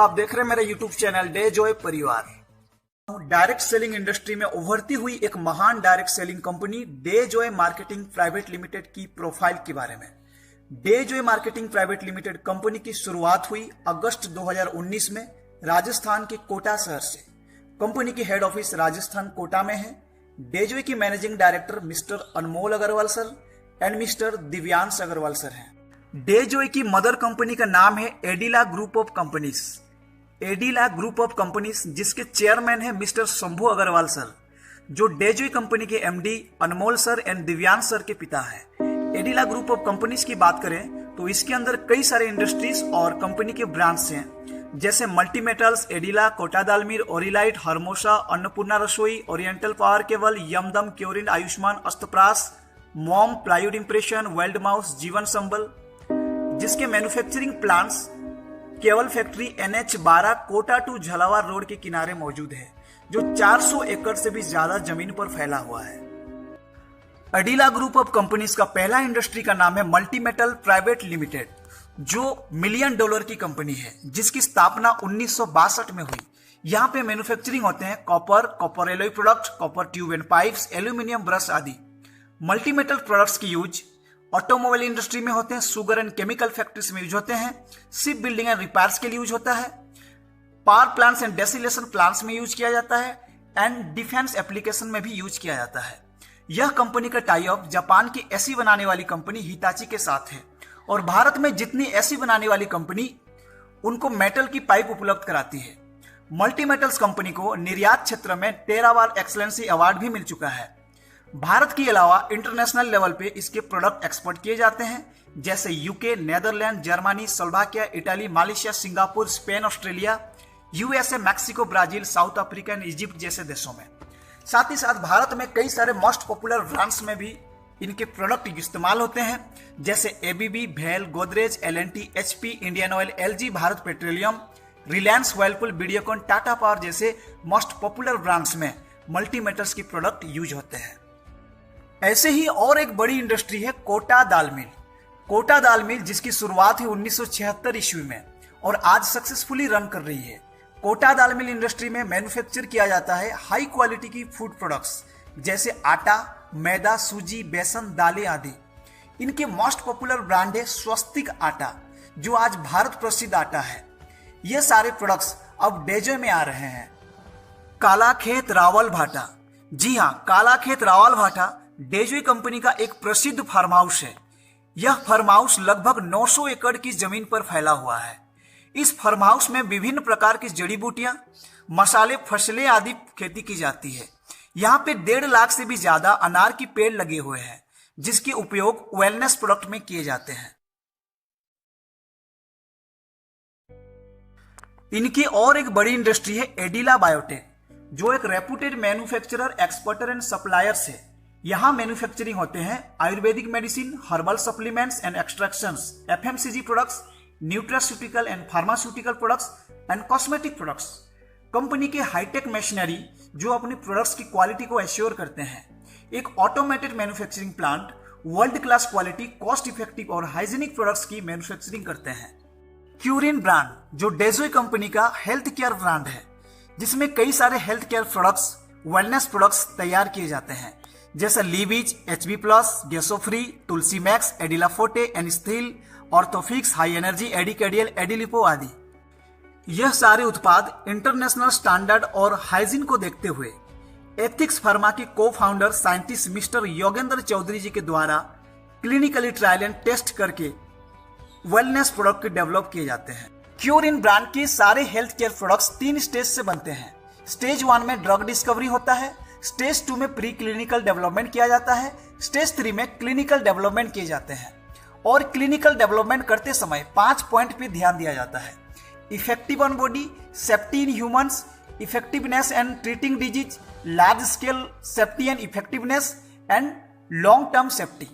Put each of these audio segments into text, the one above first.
आप देख रहे हैं मेरा यूट्यूब चैनल डे जॉय परिवार। डायरेक्ट सेलिंग इंडस्ट्री में उभरती हुई एक महान direct selling company day Joy marketing private limited की प्रोफाइल के बारे में। Day Joy marketing private limited company की शुरुआत हुई अगस्त 2019 में राजस्थान के कोटा शहर से। कंपनी की हेड ऑफिस राजस्थान कोटा में है। डे जॉय की managing director mister Anmol Agarwal sir and mister Divyansh Agarwal sir हैं। डे जॉय की मदर कंपनी का नाम है Adila group of companies. Adila group of companies जिसके चेयरमैन है मिस्टर शंभू अग्रवाल सर, जो डे जॉय कंपनी के MD Anmol sir and Divyansh sir के पिता है। एडिला ग्रुप ऑफ कंपनीज की बात करें तो इसके अंदर कई सारे इंडस्ट्रीज और कंपनी के ब्रांड्स हैं, जैसे मल्टी मेटल्स, एडिला, कोटा दालमीर, Orilite, Hermosa, Annapurna Rasoi, oriental power cable, यमदम, क्योरिन, आयुष्मान, अस्तप्रास, मॉम, प्लाईवुड इंप्रेशन, वेल्ड माउस, जीवन संबल, जिसके मैन्युफैक्चरिंग प्लांट्स केवल factory NH12 Kota to Jhalawar road के किनारे मौजूद है, जो 400 एकड़ से भी ज्यादा जमीन पर फैला हुआ है। एडिला ग्रुप ऑफ कंपनीज का पहला इंडस्ट्री का नाम है मल्टी मेटल प्राइवेट लिमिटेड, जो $1 मिलियन की कंपनी है, जिसकी स्थापना 1962 में हुई। यहाँ पे मैन्युफैक्चरिंग होते हैं copper alloy product, copper tube and pipes, aluminium brush आदि। मल्टी मेटल प्रोडक्ट्स की यूज ऑटोमोबाइल इंडस्ट्री में होते हैं, शुगर एंड केमिकल फैक्ट्रीज में यूज होते हैं, शिप बिल्डिंग एंड रिपेयर्स के लिए यूज होता है, पावर प्लांट्स एंड डेसिलेशन प्लांट्स में यूज किया जाता है एंड डिफेंस एप्लीकेशन में भी यूज किया जाता है। यह कंपनी का टाई अप जापान की एसी बनाने वाली कंपनी हिताची के साथ है और भारत में जितनी एसी बनाने वाली कंपनी उनको मेटल की पाइप उपलब्ध कराती है। मल्टी मेटल्स कंपनी को निर्यात क्षेत्र में टेरावार एक्सलेंसी अवार्ड भी मिल चुका है। भारत के अलावा इंटरनेशनल लेवल पे इसके प्रोडक्ट एक्सपोर्ट किए जाते हैं, जैसे UK, Netherland, Germany, Slovakia, Italy, Malaysia, Singapore, Spain, Australia, USA, Mexico, Brazil, south Africa and Egypt जैसे देशों में। साथ ही साथ भारत में कई सारे मोस्ट पॉपुलर ब्रांड्स में भी इनके प्रोडक्ट इस्तेमाल होते हैं, जैसे एबीबी, भेल, Godrej, L&T, HP, Indian oil, LG, Bharat petroleum, Reliance, Whirlpool, Videocon, Tata power जैसे मोस्ट पॉपुलर ब्रांड्स में मल्टी मेटल्स की प्रोडक्ट यूज होते हैं। ऐसे ही और एक बड़ी इंडस्ट्री है कोटा दाल मिल। कोटा दाल मिल जिसकी शुरुआत हुई 1976 ईस्वी में और आज सक्सेसफुली रन कर रही है। कोटा दाल मिल इंडस्ट्री में मैन्युफैक्चर किया जाता है हाई क्वालिटी की फूड प्रोडक्ट्स, जैसे आटा, मैदा, सूजी, बेसन, दालें आदि। इनके मोस्ट पॉपुलर ब्रांड है स्वस्तिक आटा, जो आज भारत प्रसिद्ध आटा है। ये सारे प्रोडक्ट्स अब डे जॉय में आ रहे हैं। कालाखेत रावल भाटा, जी हाँ, कालाखेत रावल भाटा डे जॉय कंपनी का एक प्रसिद्ध फार्म हाउस है। यह फार्म हाउस लगभग 900 एकड़ की जमीन पर फैला हुआ है। इस फार्म हाउस में विभिन्न प्रकार की जड़ी बूटियां, मसाले, फसलें आदि खेती की जाती है। यहाँ पे 1.5 लाख से भी ज्यादा अनार की पेड़ लगे हुए हैं, जिसके उपयोग वेलनेस प्रोडक्ट में किए जाते हैं। इनकी और एक बड़ी इंडस्ट्री है एडिला बायोटेक, जो एक reputed manufacturer, exporter and suppliers है। यहाँ मैन्युफैक्चरिंग होते हैं Ayurvedic medicine, herbal supplements and extractions, FMCG products, nutraceutical and pharmaceutical products and cosmetic products. Company के हाईटेक मशीनरी जो अपनी प्रोडक्ट्स की क्वालिटी को एश्योर करते हैं। एक automated manufacturing plant world class quality, cost effective और हाइजीनिक प्रोडक्ट्स की मैन्युफैक्चरिंग करते हैं। क्यूरिन ब्रांड जो डे जॉय कंपनी का हेल्थ केयर ब्रांड है, जिसमें कई सारे health care products, wellness products तैयार किए जाते हैं, जैसे लीविज, HB+, गेसोफ्री, तुलसी मैक्स, एडिला फोर्टे, एनिस्थील, ऑर्थोफिक्स, हाई एनर्जी, एडिकेडियल, एडिलिपो आदि। यह सारे उत्पाद इंटरनेशनल स्टैंडर्ड और हाइजीन को देखते हुए एथिक्स फार्मा के को founder scientist mister Yogendra Chaudhary ji के द्वारा क्लिनिकली ट्रायल एंड टेस्ट करके वेलनेस प्रोडक्ट डेवलप किए जाते हैं। क्यूरिन ब्रांड के सारे हेल्थ केयर प्रोडक्ट्स 3 स्टेज से बनते हैं। स्टेज 1 में ड्रग डिस्कवरी होता है, स्टेज 2 में प्री क्लिनिकल डेवलपमेंट किया जाता है, स्टेज 3 में क्लिनिकल डेवलपमेंट किए जाते हैं। और क्लिनिकल डेवलपमेंट करते समय 5 पॉइंट पे ध्यान दिया जाता है: effective on body, safety in humans, effectiveness and treating disease, large scale safety and effectiveness and long term safety.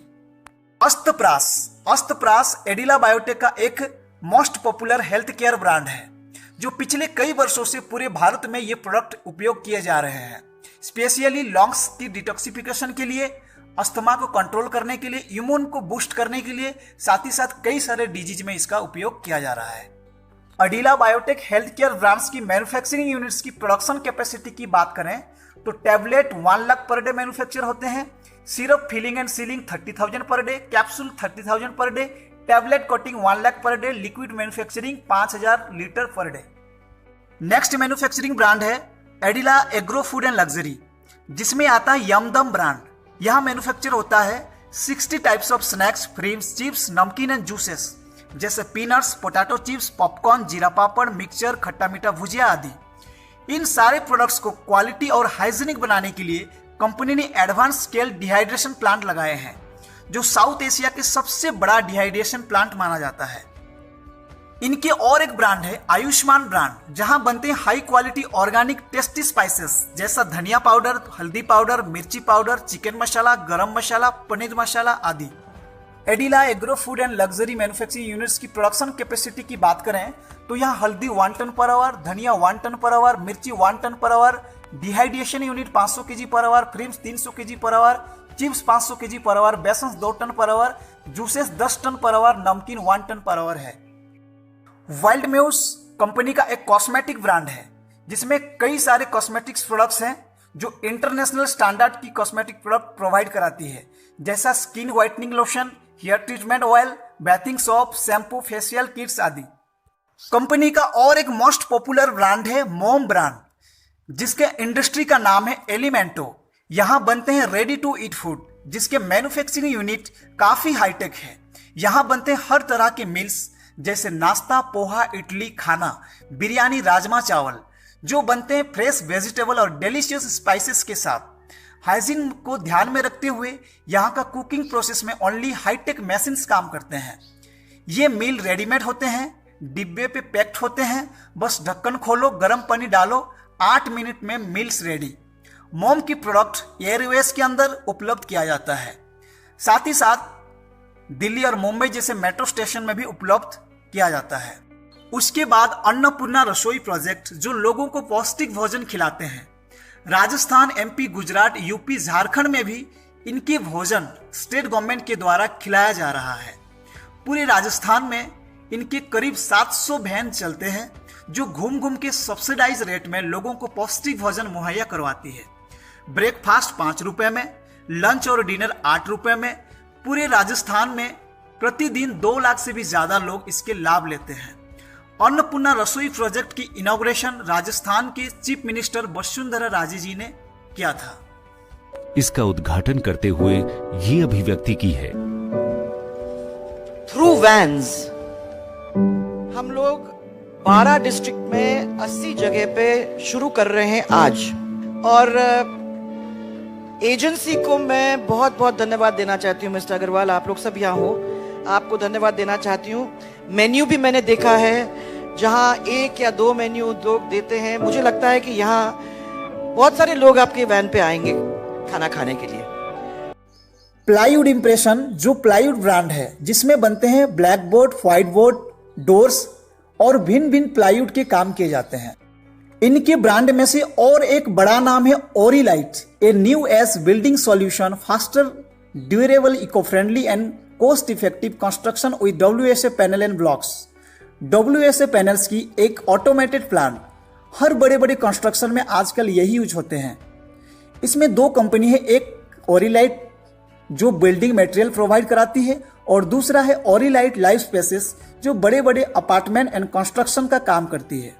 अस्तप्रास एडिला बायोटेक का एक most popular health care brand है, जो पिछले कई वर्षों से पूरे भारत में ये प्रोडक्ट उपयोग किए जा रहे हैं, स्पेशली लंग्स की डिटॉक्सिफिकेशन के लिए, अस्थमा को कंट्रोल करने के लिए, इम्यून को बूस्ट करने के लिए, साथ ही साथ कई सारे डिजीज में इसका उपयोग किया जा रहा है। अडीला बायोटेक हेल्थ केयर ब्रांड्स की मैन्युफैक्चरिंग यूनिट्स की प्रोडक्शन कैपेसिटी की बात करें तो tablet 1 lakh per day manufacture होते हैं, syrup filling and ceiling 30,000 per day, capsule 30,000 per day, tablet coating 1 lakh per day, liquid manufacturing 5,000 litre per day. Next manufacturing brand है एडिला agro food and luxury, जिसमें आता है यमदम ब्रांड। यहां मैन्युफैक्चर होता है 60 types of snacks, फ्रीम्स, chips, नमकीन and juices जैसे peanuts, potato chips, popcorn, जीरा पापड़, मिक्सचर, खट्टा मीठा भुजिया आदि। इन सारे प्रोडक्ट्स को क्वालिटी और हाइजीनिक बनाने के लिए कंपनी ने एडवांस स्केल डिहाइड्रेशन प्लांट लगाए हैं, जो साउथ एशिया के सबसे बड़ा डिहाइड्रेशन प्लांट माना जाता है। इनके और एक ब्रांड है आयुष्मान ब्रांड, जहां बनते हैं high quality organic tasty spices जैसा धनिया पाउडर, हल्दी पाउडर, मिर्ची पाउडर, चिकन मसाला, गरम मसाला, पनीर मसाला आदि। Adila agro food and luxury manufacturing units की प्रोडक्शन कैपेसिटी की बात करें तो यहाँ हल्दी 1 टन पर आवर, धनिया 1 टन पर आवर, मिर्ची 1 ton per hour, dehydration unit 500 kg per hour, fryums 300 kg per hour, chips 500 kg per hour, बेसन 2 ton per hour, juices 10 ton per hour, नमकीन 1 टन पर आवर है। Wild muse company का एक cosmetic brand है, जिसमें कई सारे cosmetics products हैं जो इंटरनेशनल स्टैंडर्ड की कॉस्मेटिक प्रोडक्ट प्रोवाइड कराती है, जैसा skin whitening lotion, hair treatment oil, bathing soap, shampoo, facial kits आदि। कंपनी का और एक मोस्ट पॉपुलर ब्रांड है मोम ब्रांड, जिसके इंडस्ट्री का नाम है एलिमेंटो। यहां बनते हैं रेडी टू ईट फूड, जिसके मैन्युफैक्चरिंग यूनिट काफी हाईटेक है। यहां बनते हैं हर तरह के मील्स जैसे नाश्ता, पोहा, इडली, खाना, बिरयानी, राजमा चावल, जो बनते हैं फ्रेश वेजिटेबल और डिलीशियस स्पाइसेस के साथ। हाइजीन को ध्यान में रखते हुए यहाँ का कुकिंग प्रोसेस में ओनली हाईटेक मशीन्स काम करते हैं। ये मील रेडीमेड होते हैं, डिब्बे पे पैक्ड होते हैं, बस ढक्कन खोलो, गर्म पानी डालो, 8 मिनट में मील्स रेडी। मोम की प्रोडक्ट एयरवेज के अंदर उपलब्ध किया जाता है, साथ ही साथ दिल्ली और मुंबई जैसे मेट्रो स्टेशन में भी उपलब्ध किया जाता है। उसके बाद अन्नपूर्णा रसोई प्रोजेक्ट, जो लोगों को पौष्टिक भोजन खिलाते हैं। राजस्थान, एमपी, गुजरात, यूपी, झारखंड में भी इनके भोजन स्टेट गवर्नमेंट के द्वारा खिलाया जा रहा है। पूरे राजस्थान में इनके करीब 700 वैन चलते हैं, जो घूम घूम के सब्सिडाइज रेट में लोगों को पौष्टिक भोजन मुहैया करवाती है। ब्रेकफास्ट 5 रुपए में, लंच और डिनर 8 रुपए में। पूरे राजस्थान में प्रतिदिन 2 लाख से भी ज्यादा लोग इसके लाभ लेते हैं। अन्नपूर्णा रसोई प्रोजेक्ट की इनॉग्रेशन राजस्थान के चीफ मिनिस्टर वसुंधरा राजे जी ने किया था। इसका उद्घाटन करते हुए ये अभिव्यक्ति की है। थ्रू वैन्स हम लोग 12 डिस्ट्रिक्ट में 80 जगह पे शुरू कर रहे हैं आज, और एजेंसी को मैं बहुत बहुत धन्यवाद देना चाहती हूँ। मिस्टर अग्रवाल, आप लोग सब यहाँ हो, आपको धन्यवाद देना चाहती हूँ। मेन्यू भी मैंने देखा है, जहाँ 1 या 2 मेन्यू लोग देते हैं। मुझे लगता है कि यहाँ बहुत सारे लोग आपके वैन पे आएंगे खाना खाने के लिए। प्लाईवुड इंप्रेशन, जो प्लाईवुड ब्रांड है, जिसमें बनते हैं black board, white board, doors और भिन्न भिन्न प्लाईवुड के काम किए जाते हैं। इनके ब्रांड में से और एक बड़ा नाम है Orilite, a new age building solution, faster, durable, eco friendly and cost effective construction with WSA panel and blocks. WSA panels की एक ऑटोमेटेड प्लांट हर बड़े बड़े कंस्ट्रक्शन में आजकल यही यूज होते हैं। इसमें 2 कंपनी है, एक ओरिलाइट जो बिल्डिंग मटेरियल प्रोवाइड कराती है, और दूसरा है ओरिलाइट लाइफ स्पेसेस, जो बड़े बड़े अपार्टमेंट एंड कंस्ट्रक्शन का काम करती है।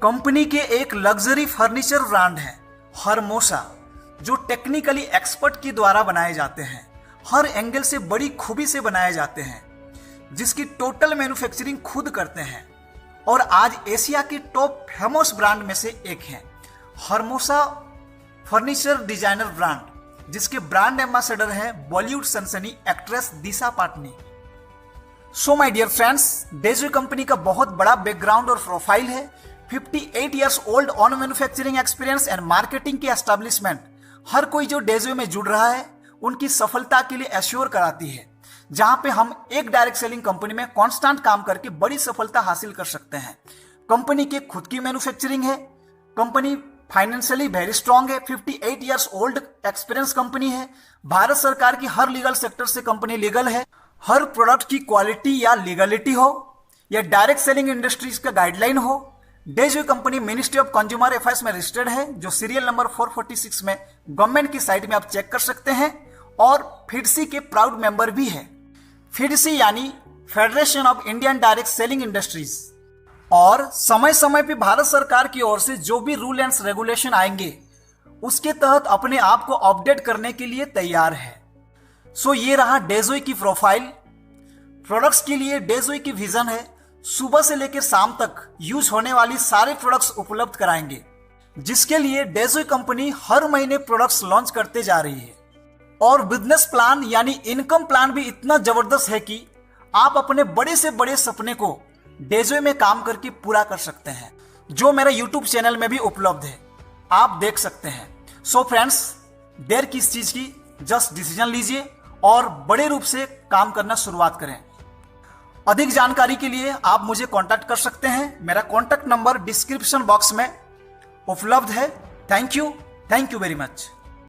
कंपनी के एक लग्जरी फर्नीचर ब्रांड है हरमोसा, जो टेक्निकली एक्सपर्ट के द्वारा बनाए जाते हैं, हर एंगल से बड़ी खूबी से बनाए जाते हैं, जिसकी टोटल मैन्युफैक्चरिंग खुद करते हैं, और आज एशिया की टॉप फेमस ब्रांड में से एक है हरमोसा फर्नीचर डिजाइनर ब्रांड, जिसके ब्रांड एम्बेसडर है बॉलीवुड सनसनी actress Disha Patani. So my dear friends, Dejoy company का बहुत बड़ा बैकग्राउंड और प्रोफाइल है। 58 years old on manufacturing experience and marketing की एस्टेब्लिशमेंट हर कोई जो डेजो में जुड़ रहा है उनकी सफलता के लिए एश्योर कराती है, जहां पे हम एक डायरेक्ट सेलिंग कंपनी में कांस्टेंट काम करके बड़ी सफलता हासिल कर सकते हैं। कंपनी की खुद की मैन्युफैक्चरिंग है, कंपनी फाइनेंशियली वेरी स्ट्रांग है, 58 इयर्स ओल्ड एक्सपीरियंस कंपनी है, भारत सरकार की हर लीगल सेक्टर से कंपनी लीगल है, हर प्रोडक्ट की क्वालिटी या लीगलिटी हो या डायरेक्ट सेलिंग इंडस्ट्रीज का गाइडलाइन हो। Dejoy company ministry of consumer affairs में रजिस्टर्ड है, जो सीरियल नंबर 446 में गवर्नमेंट की साइट में आप चेक कर सकते हैं, और फिडसी के प्राउड मेंबर भी है। फिडसी यानी federation of Indian direct selling industries, और समय समय पे भारत सरकार की ओर से जो भी रूल एंड रेगुलेशन आएंगे उसके तहत अपने आप को अपडेट करने के लिए तैयार है। सो ये रहा डेजॉय की प्रोफाइल। प्रोडक्ट्स के लिए डेजॉय की विजन है सुबह से लेकर शाम तक यूज होने वाली सारे प्रोडक्ट्स उपलब्ध कराएंगे, जिसके लिए डेजॉय कंपनी हर महीने प्रोडक्ट्स लॉन्च करते जा रही है। और बिजनेस प्लान यानी इनकम प्लान भी इतना जबरदस्त है कि आप अपने बड़े से बड़े सपने को डेजॉय में काम करके पूरा कर सकते हैं, जो मेरे यूट्यूब चैनल में भी उपलब्ध है, आप देख सकते हैं। सो फ्रेंड्स, देर किस चीज की, जस्ट डिसीजन लीजिए और बड़े रूप से काम करना शुरुआत करें। अधिक जानकारी के लिए आप मुझे कांटेक्ट कर सकते हैं, मेरा कांटेक्ट नंबर डिस्क्रिप्शन बॉक्स में उपलब्ध है। Thank you very much.